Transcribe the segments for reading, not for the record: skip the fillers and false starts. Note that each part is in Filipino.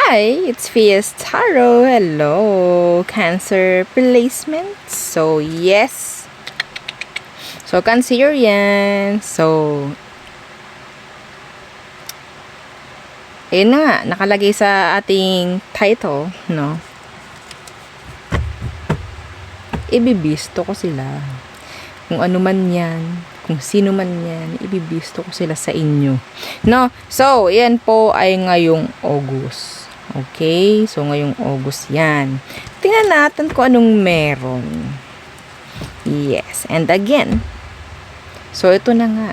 Hi, it's Fias Tarot. Hello, Cancer placement. So, yes. So, Cancer yan. So, ayun na nga, nakalagay sa ating title, no? Ibibisto ko sila. Kung ano man yan, kung sino man yan, ibibisto ko sila sa inyo. No? So, yan po ay ngayong August. Okay? So, ngayong August yan. Tingnan natin kung anong meron. Yes. And again, so, ito na nga.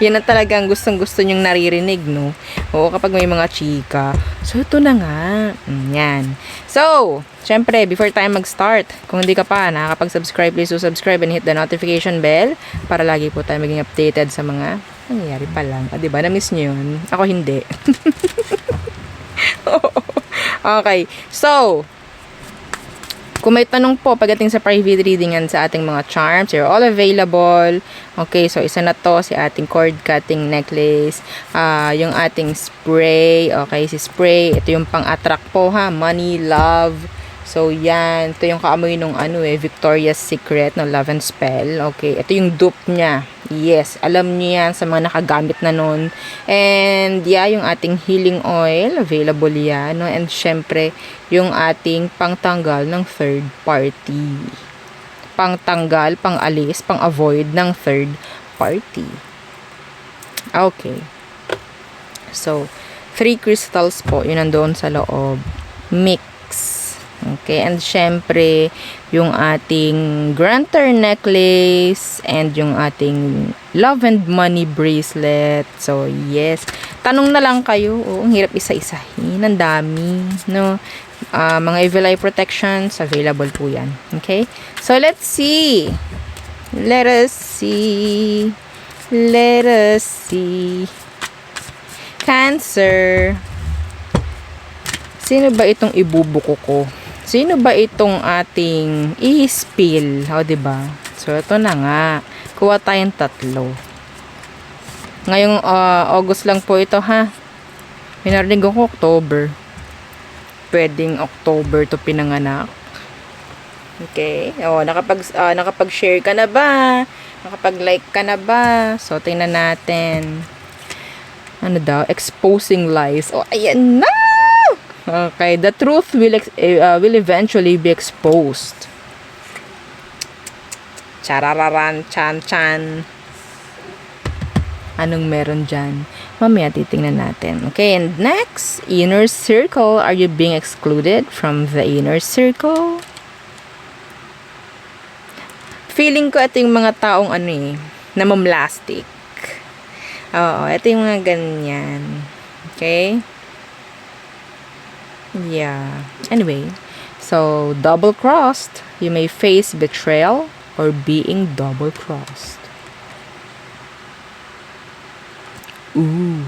Yan na talagang gustong-gusto nyong naririnig, no? Oo, kapag may mga chika. So, ito na nga. Yan. So, syempre, before tayo mag-start, kung hindi ka pa nakakapag-subscribe, please subscribe and hit the notification bell para lagi po tayo maging updated sa mga nangyayari pa lang. Diba? Na-miss nyo yun? Ako hindi. Okay. So, kung may tanong po pagdating sa private reading yan sa ating mga charms, you're all available. Okay, so isa na to, si ating cord cutting necklace, yung ating spray, okay, si spray, ito yung pang-attract po ha, money, love. So yan, ito yung kaamoy nung Victoria's Secret, no, Love and Spell. Okay, ito yung dupe niya. Yes, alam niyo yan sa mga nakagamit na nun. And yeah, yung ating healing oil, available yan, no? And syempre, yung ating pangtanggal ng third party. Pangtanggal, pang-alis, pang-avoid ng third party. Okay. So, 3 crystals po, yun nandoon sa loob. Mix. Okay, and syempre, yung ating grantor necklace and yung ating love and money bracelet. So, yes. Tanong na lang kayo. Oo, ang hirap isa-isahin. Ang dami, no? Mga evil eye protections, available po yan. Okay? So, let's see. Let us see. Let us see. Cancer. Sino ba itong ibubuko ko? Sino ba itong ating i-spill? O, diba? So, ito na nga. Kuha tayong 3. Ngayong August lang po ito, ha? Minarinig ko October. Pwedeng October to pinanganak. Okay. O, nakapag-share ka na ba? Nakapag-like ka na ba? So, tingnan natin. Ano daw? Exposing lies. O, ayan na! Okay, the truth will eventually be exposed. Charararan, chan-chan. Anong meron dyan? Mamaya titingnan natin. Okay, and next, inner circle. Are you being excluded from the inner circle? Feeling ko ito yung mga taong namamlastic. Oo, ito yung mga ganyan. Okay? Yeah. Anyway, so double-crossed. You may face betrayal or being double-crossed. Ooh.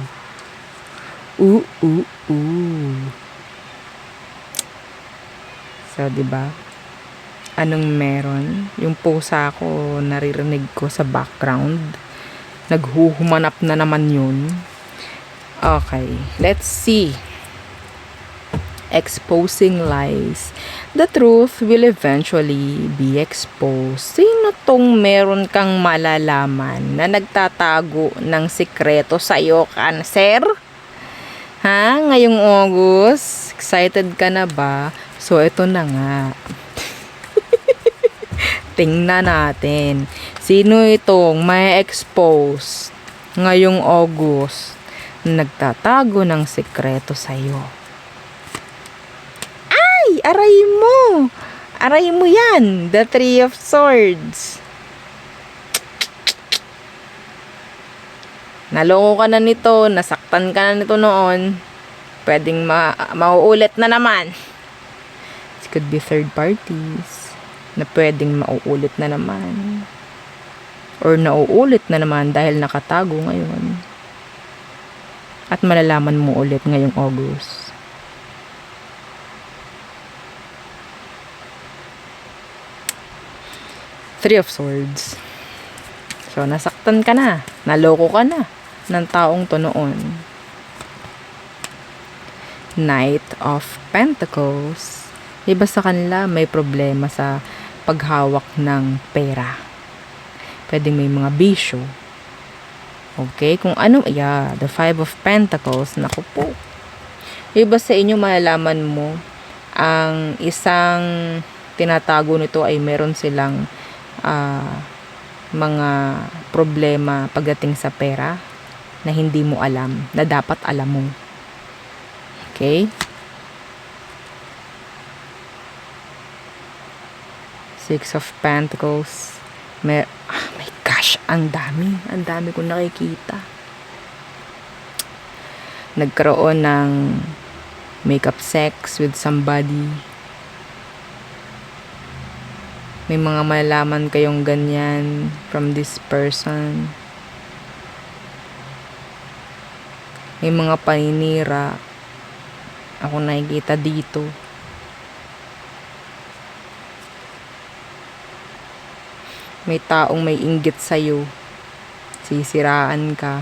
Ooh, ooh, ooh. So, diba? Anong meron? Yung pusa ko, naririnig ko sa background. Naghuhumanap na naman yun. Okay. Let's see. Exposing lies. The truth will eventually be exposed. Sino tong meron kang malalaman na nagtatago ng sikreto sa'yo, Cancer? Ha? Ngayong August? Excited ka na ba? So, ito na nga. Tingnan natin. Sino itong may expose ngayong August na nagtatago ng sikreto sa'yo? Aray mo! Aray mo yan! The 3 of Swords. Naloko ka na nito, nasaktan ka na nito noon. Pwedeng mauulit na naman. It could be third parties na pwedeng mauulit na naman. Or nauulit na naman dahil nakatago ngayon. At malalaman mo ulit ngayong August. 3 of Swords. So, nasaktan ka na. Naloko ka na ng taong to noon. Knight of Pentacles. Diba sa kanila may problema sa paghawak ng pera. Pwedeng may mga bisyo. Okay? Kung ano, the Five of Pentacles. Naku po. Iba sa inyo, malalaman mo, ang isang tinatago nito ay meron silang mga problema pagdating sa pera na hindi mo alam, na dapat alam mo. Okay? Six of Pentacles. My gosh, ang dami kong nakikita. Nagkaroon ng makeup sex with somebody. May mga malalaman kayong ganyan from this person. May mga paninira ako nakikita dito. May taong may inggit sa'yo. Sisiraan ka.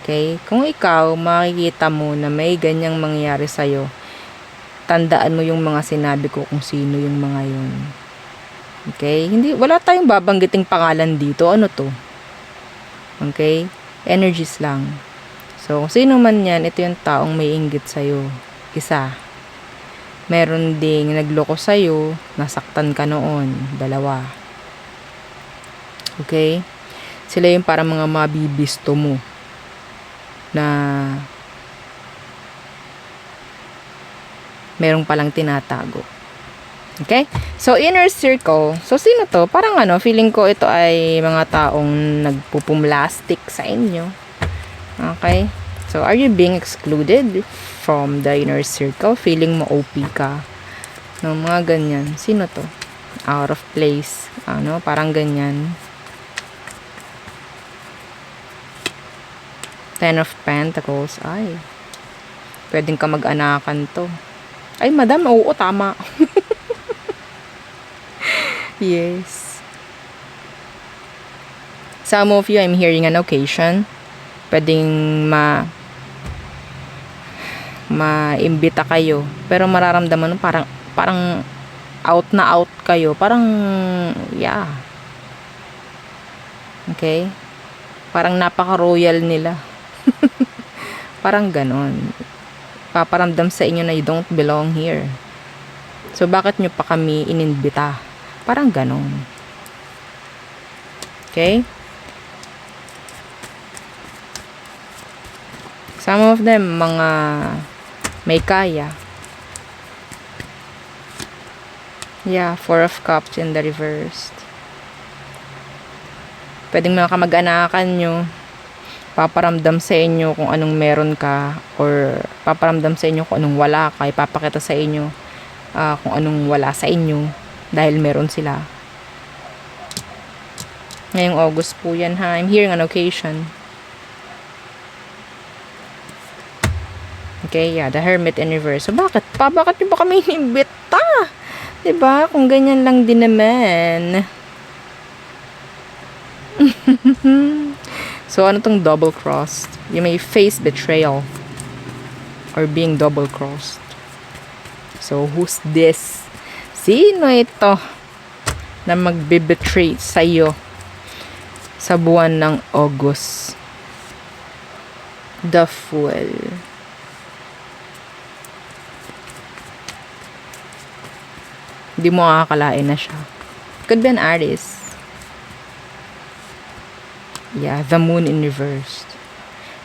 Okay? Kung ikaw, makikita mo na may ganyang mangyayari sa'yo, tandaan mo yung mga sinabi ko kung sino yung mga yun. Okay? Wala tayong babanggiting pangalan dito. Ano to? Okay? Energies lang. So, kung sino man yan, ito yung taong may inggit sa'yo. Isa. Meron ding nagloko sa'yo, nasaktan ka noon. Dalawa. Okay? Sila yung parang mga mabibisto mo na merong palang tinatago. Okay? So, inner circle. So, sino to? Parang feeling ko ito ay mga taong nagpupumlastic sa inyo. Okay? So, are you being excluded from the inner circle? Feeling mo OP ka? No, mga ganyan. Sino to? Out of place. Parang ganyan. Ten of Pentacles. Ay. Pwedeng ka mag-anakan to. Ay, madam. Oo, tama. Yes. Some of you, I'm hearing an occasion. Pwedeng maimbita kayo. Pero mararamdaman mo parang out na out kayo. Parang, yeah. Okay? Parang napaka-royal nila. Parang ganon. Paparamdam sa inyo na you don't belong here. So, bakit nyo pa kami ininbita? Parang ganon. Okay? Some of them, mga may kaya. Yeah, Four of Cups in the reversed. Pwedeng mga kamag-anakan nyo, paparamdam sa inyo kung anong meron ka, or paparamdam sa inyo kung anong wala ka, ipapakita sa inyo kung anong wala sa inyo, dahil meron sila. Ngayong August po yan ha. I'm hearing an occasion. Okay, yeah, the Hermit in reverse. So, bakit nyo ba kami inimbita? Diba? Kung ganyan lang din naman. So, ano tong double-crossed? You may face betrayal or being double-crossed. So, who's this? Sino ito na magbe-betray sa'yo sa buwan ng August? The Fool. Hindi mo akakalain na siya. Could be an artist. Yeah, the Moon in reversed.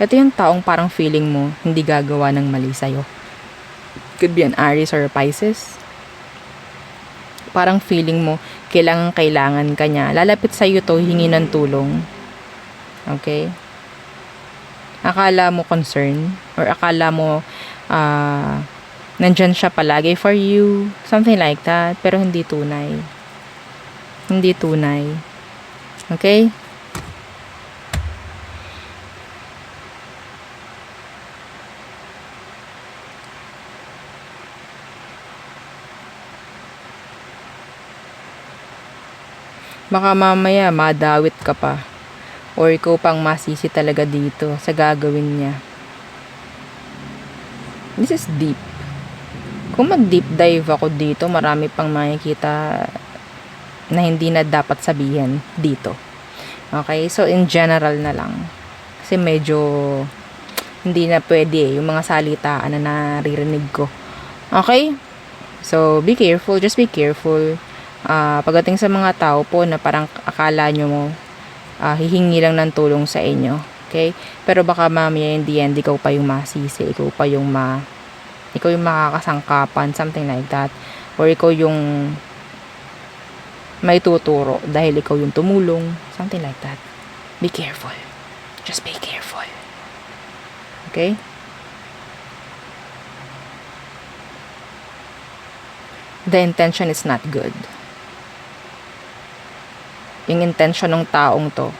Ito yung taong parang feeling mo hindi gagawa ng mali sa'yo. Could be an Aries or a Pisces. Parang feeling mo kailangan ka niya. Lalapit sa'yo to, hingi ng tulong. Okay? Akala mo concern, or akala mo nandyan siya palagi for you. Something like that. Pero hindi tunay. Hindi tunay. Okay? Baka mamaya madawit ka pa, or ikaw pang masisi talaga dito sa gagawin niya. This is deep. Kung mag-deep dive ako dito, marami pang makikita na hindi na dapat sabihin dito. Okay? So, in general na lang. Kasi medyo hindi na pwede yung mga salitaan na naririnig ko. Okay? So, be careful. Just be careful. Pagdating sa mga tao po na parang akala nyo mo hihingi lang ng tulong sa inyo. Okay? Pero baka mamaya in the end, ikaw pa yung masisi. Ikaw yung makakasangkapan. Something like that. Or ikaw yung may tuturo dahil ikaw yung tumulong. Something like that. Be careful. Just be careful. Okay? The intention is not good. Yung intention ng taong to,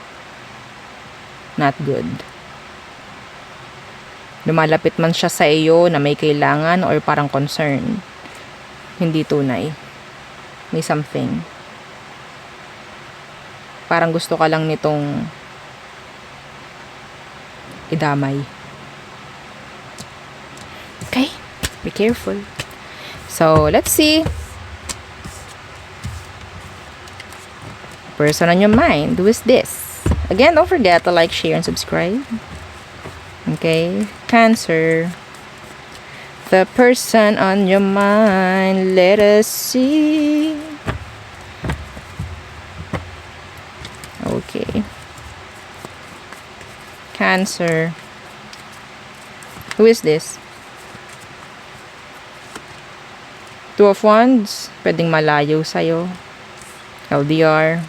not good. Lumalapit man siya sa iyo na may kailangan or parang concern, hindi tunay. May something. Parang gusto ka lang nitong idamay. Okay? Be careful. So, let's see. Person on your mind. Who is this? Again, don't forget to like, share, and subscribe. Okay? Cancer. The person on your mind. Let us see. Okay. Cancer. Who is this? Two of Wands. Pwedeng malayo sa'yo. LDR.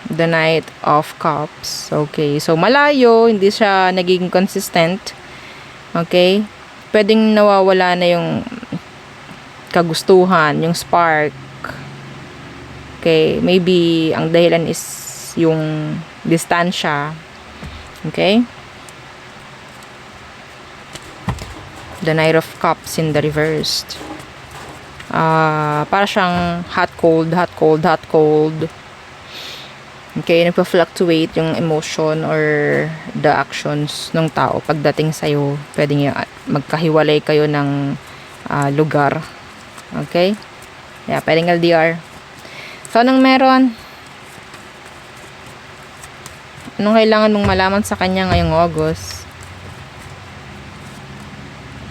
The Knight of Cups. Okay. So, malayo. Hindi siya naging consistent. Okay. Pwedeng nawawala na yung kagustuhan, yung spark. Okay. Maybe, ang dahilan is yung distansya. Okay. The Knight of Cups in the reversed. Para siyang hot, cold, hot, cold, hot, cold. Okay, nagpa-fluctuate yung emotion or the actions ng tao pagdating sa'yo. Pwedeng magkahiwalay kayo ng lugar. Okay? Yeah, pwedeng LDR. So, anong meron? Anong kailangan mong malaman sa kanya ngayong August?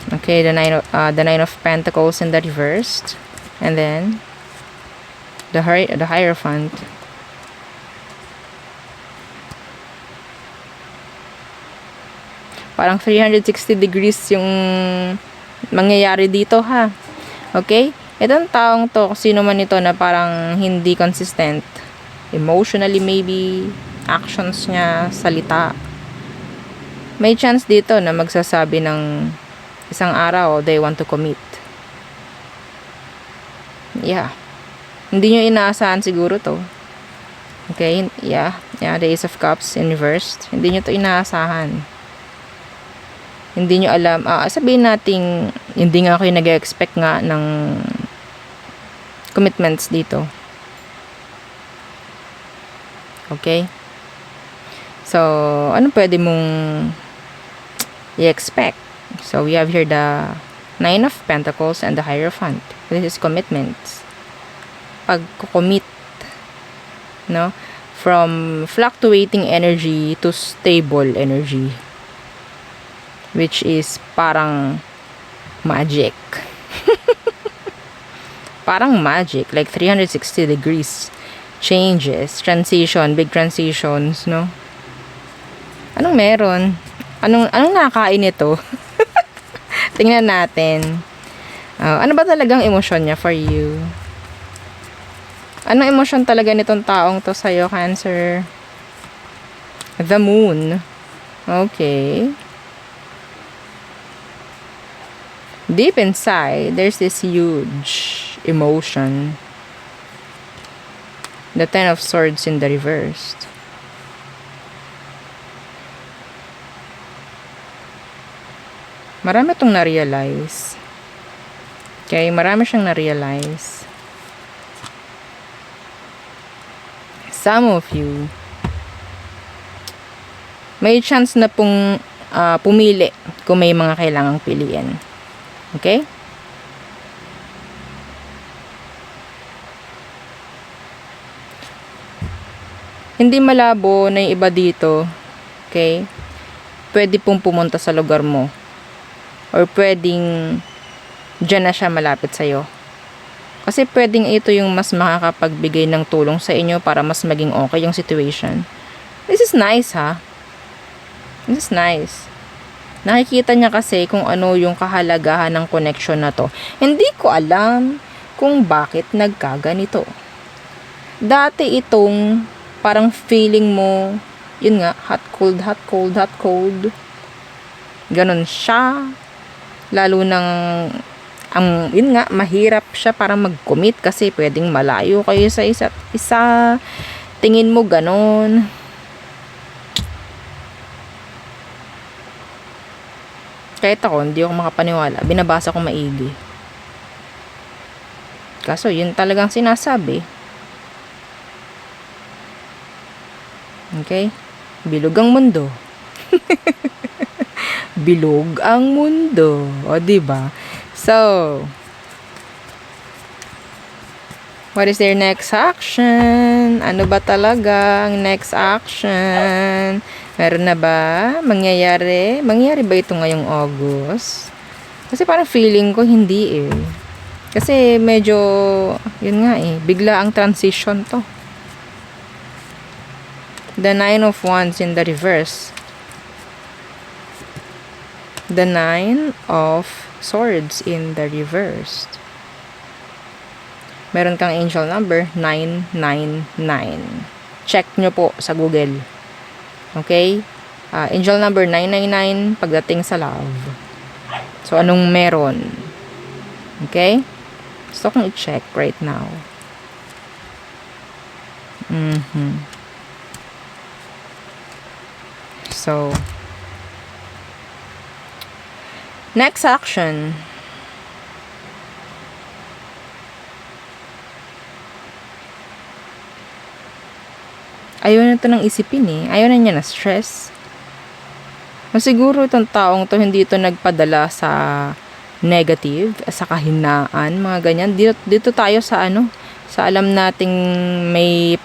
Okay, the Nine of Pentacles in the reversed. And then, the Hierophant. Parang 360 degrees yung mangyayari dito, ha? Okay? Itong taong to, sino man ito na parang hindi consistent. Emotionally maybe, actions niya, salita. May chance dito na magsasabi ng isang araw, they want to commit. Yeah. Hindi nyo inaasahan siguro to. Okay? Yeah. Yeah, the Ace of Cups in reversed. Hindi nyo to inaasahan. Hindi nyo alam. Sabihin natin, hindi nga kayo nag-expect nga ng commitments dito. Okay? So, ano pwede mong i-expect? So, we have here the Nine of Pentacles and the Hierophant. This is commitments. Pag-commit. No? From fluctuating energy to stable energy. Which is parang magic. Parang magic. Like 360 degrees. Changes. Transition. Big transitions. No? Anong meron? Anong nakakain ito? Tingnan natin. Ano ba talagang emosyon niya for you? Anong emosyon talaga nitong taong to sa'yo, Cancer? The Moon. Okay. Deep inside, there's this huge emotion. The Ten of Swords in the reversed. Marami itong na-realize. Okay, marami siyang na-realize. Some of you, may chance na pong pumili kung may mga kailangang piliin. Okay? Hindi malabo na yung iba dito. Okay? Pwede pong pumunta sa lugar mo. Or pwedeng dyan na siya malapit sa'yo. Kasi pwedeng ito yung mas makakapagbigay ng tulong sa inyo para mas maging okay yung situation. This is nice, ha? This is nice. Nakikita niya kasi kung ano yung kahalagahan ng connection na to. Hindi ko alam kung bakit nagkaganito. Dati itong parang feeling mo, yun nga, hot, cold, hot, cold, hot, cold. Ganon siya. Lalo nang, yun nga, mahirap siya parang mag-commit kasi pwedeng malayo kayo sa isa't isa. Tingin mo ganon. Kahit ako, hindi ako makapaniwala. Binabasa ko maigi. Kaso, yun talagang sinasabi. Okay? Bilog ang mundo. Bilog ang mundo. O, diba? So, what is their next action? Ano ba talaga ang next action? Meron na ba? Mangyayari? Mangyayari ba ito ngayong August? Kasi parang feeling ko hindi eh. Kasi medyo, yun nga eh, bigla ang transition to. The Nine of Wands in the reverse. The Nine of Swords in the reverse. Meron kang angel number 999. Check nyo po sa Google. Okay? Angel number 999 pagdating sa love. So, anong meron? Okay? Gusto kong i-check right now. So, next action. Ayaw na ito nang isipin eh. Ayaw na niya na stress. Siguro itong taong to hindi ito nagpadala sa negative, sa kahinaan, mga ganyan. Dito tayo sa sa alam nating may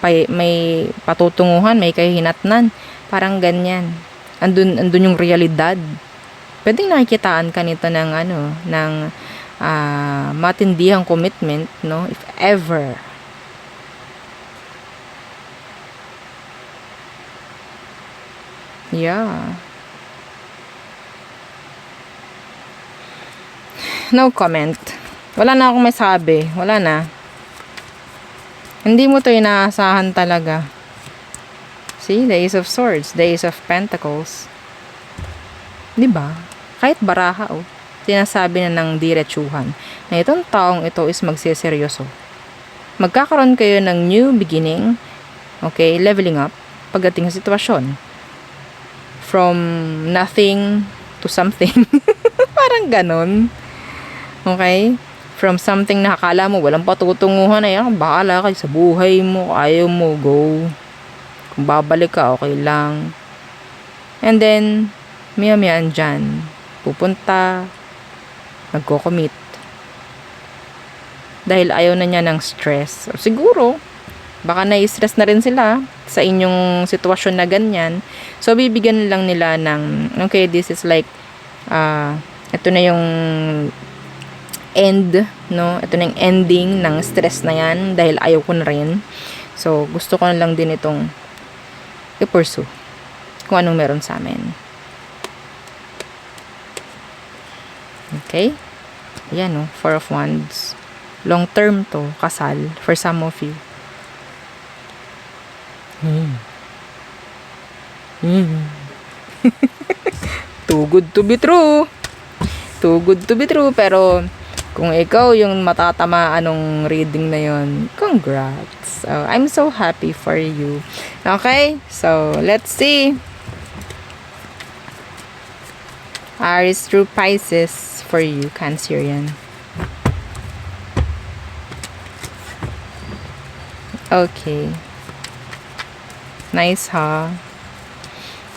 patutunguhan, may kahinatnan. Parang ganyan. Andun yung realidad. Pwedeng nakikitaan ka nito ng ng matindihang commitment, no? If ever. Yeah. No comment. Wala na akong masabi. Wala na. Hindi mo to inaasahan talaga. See? The Ace of Swords. The Ace of Pentacles. Diba? Kahit baraha, sinasabi na ng diretsuhan na itong taong ito is magsiseryoso. Magkakaroon kayo ng new beginning. Okay? Leveling up. Pagdating sa sitwasyon. From nothing to something. Parang ganon. Okay? From something na akala mo walang patutunguhan ay bahala kayo sa buhay mo. Ayaw mo, go. Kung babalik ka, okay lang. And then, maya-maya andyan. Pupunta. Nagko-commit. Dahil ayaw na niya ng stress. Siguro, baka nai-stress na rin sila sa inyong sitwasyon na ganyan. So, bibigyan lang nila ng, okay, this is like, ito na yung end, no? Ito na yung ending ng stress na yan dahil ayaw ko na rin. So, gusto ko na lang din itong i-pursue kung anong meron sa amin. Okay? Ayan, no? Four of Wands. Long term to, kasal, for some of you. Too good to be true. Too good to be true. Pero kung ikaw yung matatamaan ng reading na yon, congrats. So, I'm so happy for you. Okay? So, let's see. Aries through Pisces for you, Cancerian. Okay. Nice, huh?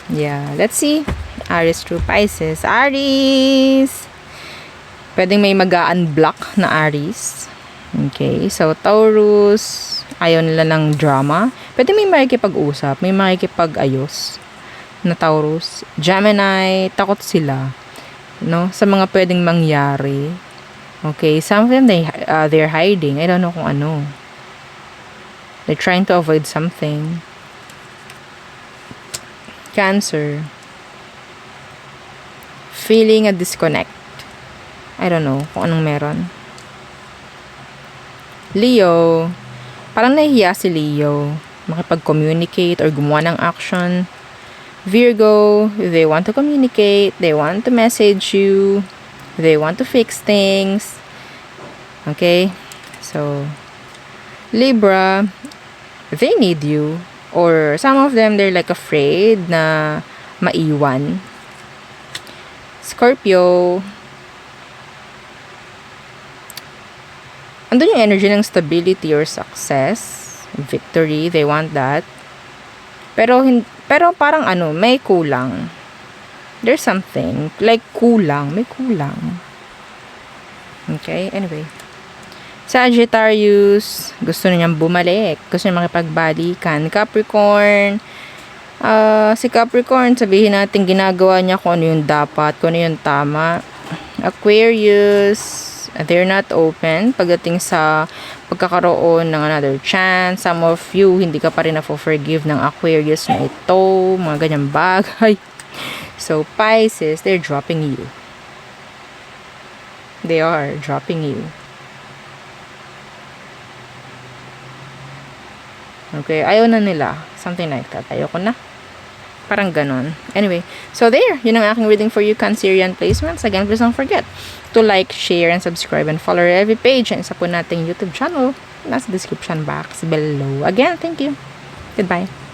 Yeah. Let's see. Aries through Pisces. Aries! Pwedeng may mag-unblock na Aries. Okay, so Taurus, ayaw nila ng drama. Pwede may makikipag-usap, may makikipag-ayos na Taurus. Gemini, takot sila, no? Sa mga pwedeng mangyari. Okay, some of them, they're hiding. I don't know kung ano. They're trying to avoid something. Cancer. Feeling a disconnect. I don't know kung anong meron. Leo. Parang nahihiya si Leo. Makipag-communicate or gumawa ng action. Virgo. They want to communicate. They want to message you. They want to fix things. Okay? So, Libra. They need you. Or some of them, they're like afraid na maiwan. Scorpio. Andun yung energy ng stability or success, victory, they want that. Pero parang ano, may kulang. There's something, like kulang, may kulang. Okay, anyway. Sagittarius, gusto niyang bumalik, gusto niyang makipagbalikan. Capricorn, si Capricorn, sabihin natin ginagawa niya kung ano yung dapat, kung ano yung tama. Aquarius, they're not open pagdating sa pagkakaroon ng another chance. Some of you, hindi ka pa rin na-forgive ng Aquarius na ito, mga ganyang bagay. So, Pisces, they're dropping you. They are dropping you. Okay, ayaw na nila. Something like that. Ayoko na. Parang ganon. Anyway, so there. Yun ang aking reading for you, Cancerian placements. Again, please don't forget to like, share, and subscribe, and follow our every page. And isa po nating YouTube channel. Nasa description box below. Again, thank you. Goodbye.